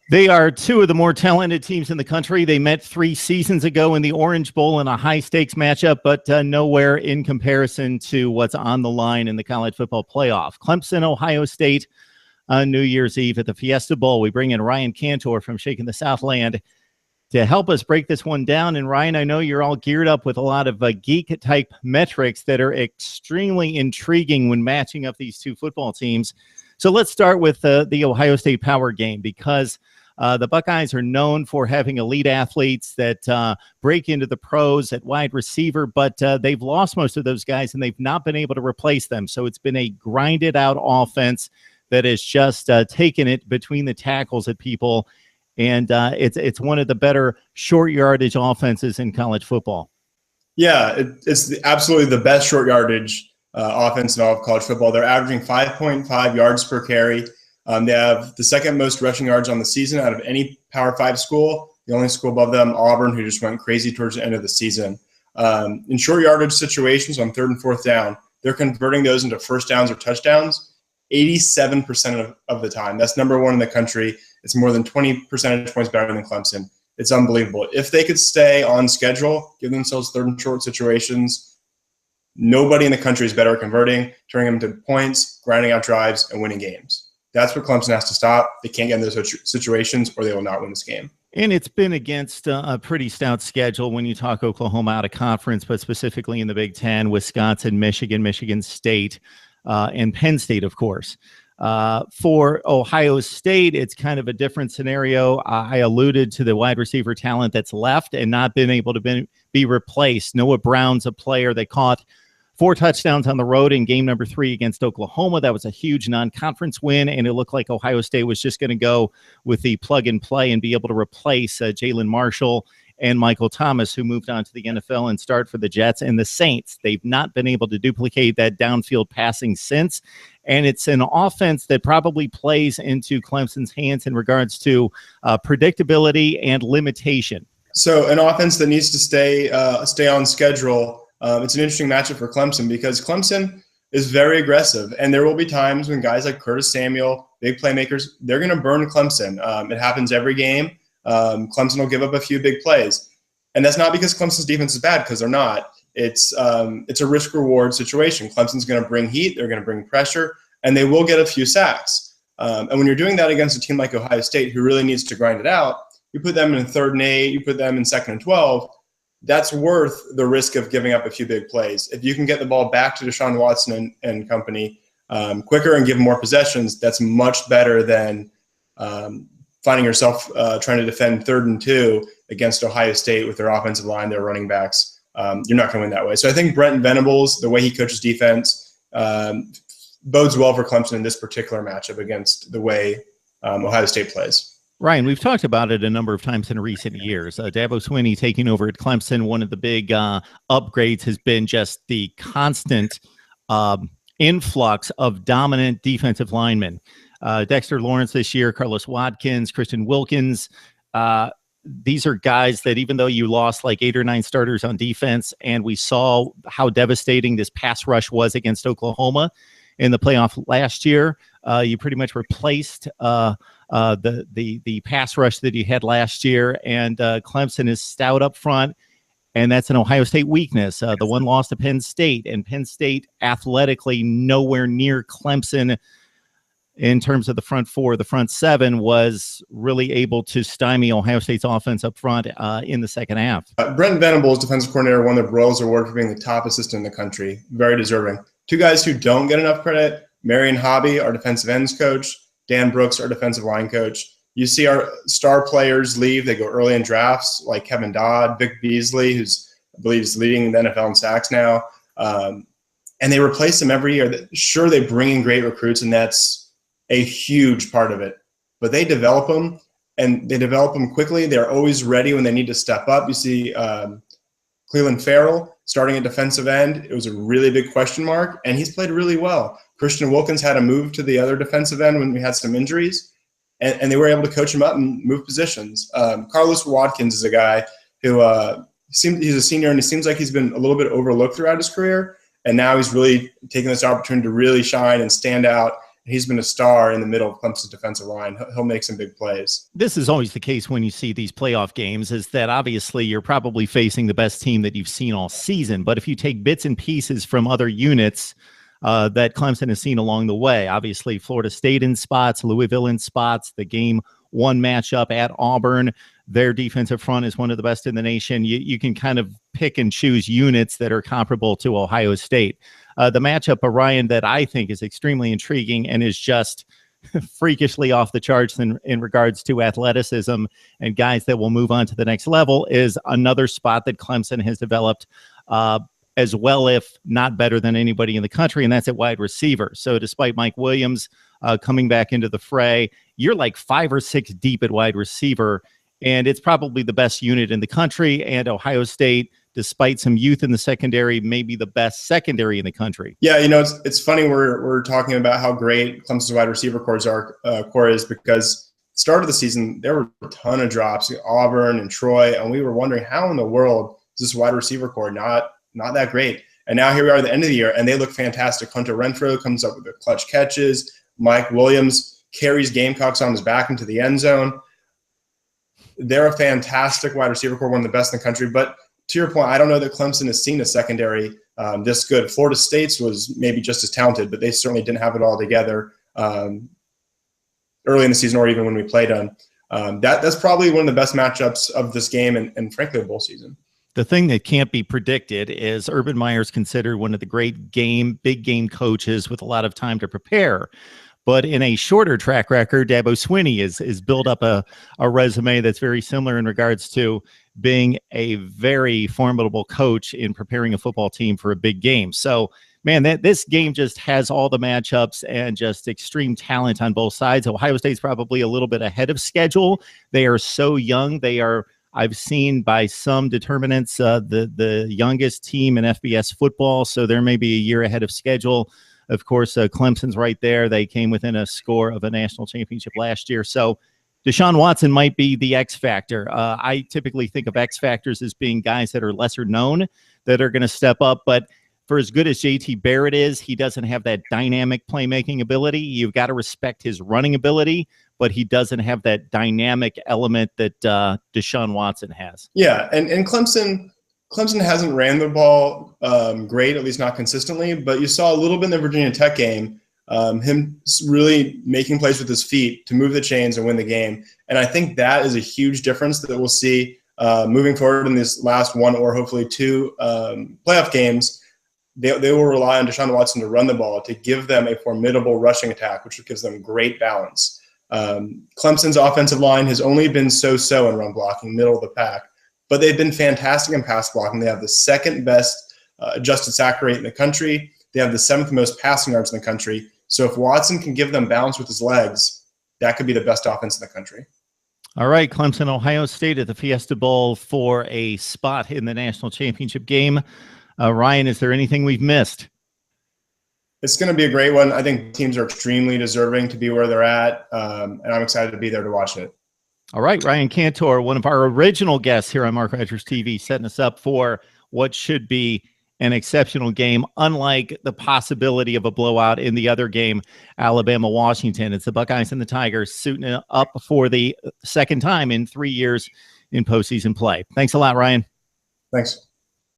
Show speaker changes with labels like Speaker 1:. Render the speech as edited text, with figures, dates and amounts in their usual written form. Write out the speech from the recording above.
Speaker 1: They are two of the more talented teams in the country. They met 3 seasons ago in the Orange Bowl in a high-stakes matchup, but nowhere in comparison to what's on the line in the college football playoff. Clemson, Ohio State on New Year's Eve at the Fiesta Bowl. We bring in Ryan Cantor from Shaking the Southland to help us break this one down. And Ryan, I know you're all geared up with a lot of geek-type metrics that are extremely intriguing when matching up these two football teams. So let's start with the Ohio State Power game, because the Buckeyes are known for having elite athletes that break into the pros at wide receiver, but they've lost most of those guys and they've not been able to replace them. So it's been a grinded out offense that has just taken it between the tackles at people. And it's one of the better short yardage offenses in college football.
Speaker 2: Yeah, it's absolutely the best short yardage offense in all of college football. They're averaging 5.5 yards per carry. They have the second most rushing yards on the season out of any Power 5 school. The only school above them, Auburn, who just went crazy towards the end of the season. In short yardage situations on 3rd and 4th down, they're converting those into first downs or touchdowns 87% of the time. That's number 1 in the country. It's more than 20 percentage points better than Clemson. It's unbelievable. If they could stay on schedule, give themselves 3rd and short situations, nobody in the country is better at converting, turning them into points, grinding out drives, and winning games. That's what Clemson has to stop. They can't get in those situations or they will not win this game.
Speaker 1: And it's been against a pretty stout schedule when you talk Oklahoma out of conference, but specifically in the Big Ten, Wisconsin, Michigan, Michigan State, and Penn State, of course. For Ohio State, it's kind of a different scenario. I alluded to the wide receiver talent that's left and not been able to be replaced. Noah Brown's a player that caught 4 touchdowns on the road in game number 3 against Oklahoma. That was a huge non-conference win, and it looked like Ohio State was just going to go with the plug and play and be able to replace Jalen Marshall and Michael Thomas, who moved on to the NFL and start for the Jets and the Saints. They've not been able to duplicate that downfield passing since, and it's an offense that probably plays into Clemson's hands in regards to predictability and limitation.
Speaker 2: So an offense that needs to stay on schedule. It's an interesting matchup for Clemson because Clemson is very aggressive, and there will be times when guys like Curtis Samuel, big playmakers, they're going to burn Clemson. It happens every game. Clemson will give up a few big plays, and that's not because Clemson's defense is bad, because they're not. It's a risk-reward situation. Clemson's going to bring heat, they're going to bring pressure, and they will get a few sacks. And when you're doing that against a team like Ohio State, who really needs to grind it out, you put them in 3rd and 8, you put them in 2nd and 12. That's worth the risk of giving up a few big plays. If you can get the ball back to Deshaun Watson and company quicker and give more possessions, that's much better than finding yourself trying to defend 3rd and 2 against Ohio State with their offensive line, their running backs. You're not going to win that way. So I think Brent Venables, the way he coaches defense, bodes well for Clemson in this particular matchup against the way Ohio State plays.
Speaker 1: Ryan, we've talked about it a number of times in recent years. Dabo Swinney taking over at Clemson, one of the big upgrades has been just the constant influx of dominant defensive linemen. Dexter Lawrence this year, Carlos Watkins, Christian Wilkins. These are guys that even though you lost like 8 or 9 starters on defense, and we saw how devastating this pass rush was against Oklahoma in the playoff last year, you pretty much replaced the pass rush that you had last year, and Clemson is stout up front, and that's an Ohio State weakness. The one loss to Penn State, and Penn State athletically nowhere near Clemson in terms of the front 4. The front 7 was really able to stymie Ohio State's offense up front in the second half.
Speaker 2: Brent Venables, defensive coordinator, won the Broyles Award for being the top assistant in the country. Very deserving. 2 guys who don't get enough credit: Marion Hobby, our defensive ends coach; Dan Brooks, our defensive line coach. You see our star players leave. They go early in drafts, like Kevin Dodd, Vic Beasley, who's, I believe, is leading the NFL in sacks now. And they replace them every year. Sure, they bring in great recruits, and that's a huge part of it. But they develop them, and they develop them quickly. They're always ready when they need to step up. You see Cleveland Farrell starting at defensive end. It was a really big question mark, and he's played really well. Christian Wilkins had to move to the other defensive end when we had some injuries, and they were able to coach him up and move positions. Carlos Watkins is a guy who he's a senior, and it seems like he's been a little bit overlooked throughout his career, and now he's really taking this opportunity to really shine and stand out. He's been a star in the middle of Clemson's defensive line. He'll make some big plays.
Speaker 1: This is always the case when you see these playoff games, is that obviously you're probably facing the best team that you've seen all season. But if you take bits and pieces from other units that Clemson has seen along the way, obviously Florida State in spots, Louisville in spots, the game one matchup at Auburn, their defensive front is one of the best in the nation. You can kind of pick and choose units that are comparable to Ohio State. The matchup, Ryan, that I think is extremely intriguing and is just freakishly off the charts in regards to athleticism and guys that will move on to the next level, is another spot that Clemson has developed as well, if not better than anybody in the country, and that's at wide receiver. So despite Mike Williams coming back into the fray, you're like 5 or 6 deep at wide receiver, and it's probably the best unit in the country. And Ohio State, despite some youth in the secondary, maybe the best secondary in the country.
Speaker 2: Yeah, it's funny we're talking about how great Clemson's wide receiver core is, because start of the season there were a ton of drops, Auburn and Troy, and we were wondering how in the world is this wide receiver core not that great. And now here we are at the end of the year, and they look fantastic. Hunter Renfrow comes up with the clutch catches. Mike Williams carries Gamecocks on his back into the end zone. They're a fantastic wide receiver core, one of the best in the country. But to your point, I don't know that Clemson has seen a secondary this good. Florida State's was maybe just as talented, but they certainly didn't have it all together early in the season, or even when we played them. That's probably one of the best matchups of this game and frankly, the bowl season.
Speaker 1: The thing that can't be predicted is Urban Meyer's considered one of the great big game coaches with a lot of time to prepare. But in a shorter track record, Dabo Swinney is built up a resume that's very similar in regards to being a very formidable coach in preparing a football team for a big game. So, man, this game just has all the matchups and just extreme talent on both sides. Ohio State's probably a little bit ahead of schedule. They are so young. They are, I've seen by some determinants, the youngest team in FBS football. So there may be a year ahead of schedule. Of course, Clemson's right there. They came within a score of a national championship last year. So Deshaun Watson might be the X factor. I typically think of X factors as being guys that are lesser known that are going to step up. But for as good as JT Barrett is, he doesn't have that dynamic playmaking ability. You've got to respect his running ability, but he doesn't have that dynamic element that Deshaun Watson has.
Speaker 2: Yeah, and Clemson hasn't ran the ball great, at least not consistently, but you saw a little bit in the Virginia Tech game, him really making plays with his feet to move the chains and win the game. And I think that is a huge difference that we'll see moving forward in this last one or hopefully 2 playoff games. They will rely on Deshaun Watson to run the ball, to give them a formidable rushing attack, which gives them great balance. Clemson's offensive line has only been so-so in run blocking, middle of the pack, but they've been fantastic in pass blocking. They have the 2nd best adjusted sack rate in the country. They have the 7th most passing yards in the country. So if Watson can give them balance with his legs, that could be the best offense in the country.
Speaker 1: All right, Clemson, Ohio State at the Fiesta Bowl for a spot in the national championship game. Ryan, is there anything we've missed?
Speaker 2: It's going to be a great one. I think teams are extremely deserving to be where they're at, and I'm excited to be there to watch it.
Speaker 1: All right, Ryan Cantor, one of our original guests here on Mark Rogers TV, setting us up for what should be an exceptional game, unlike the possibility of a blowout in the other game, Alabama-Washington. It's the Buckeyes and the Tigers suiting up for the 2nd time in 3 years in postseason play. Thanks a lot, Ryan.
Speaker 2: Thanks.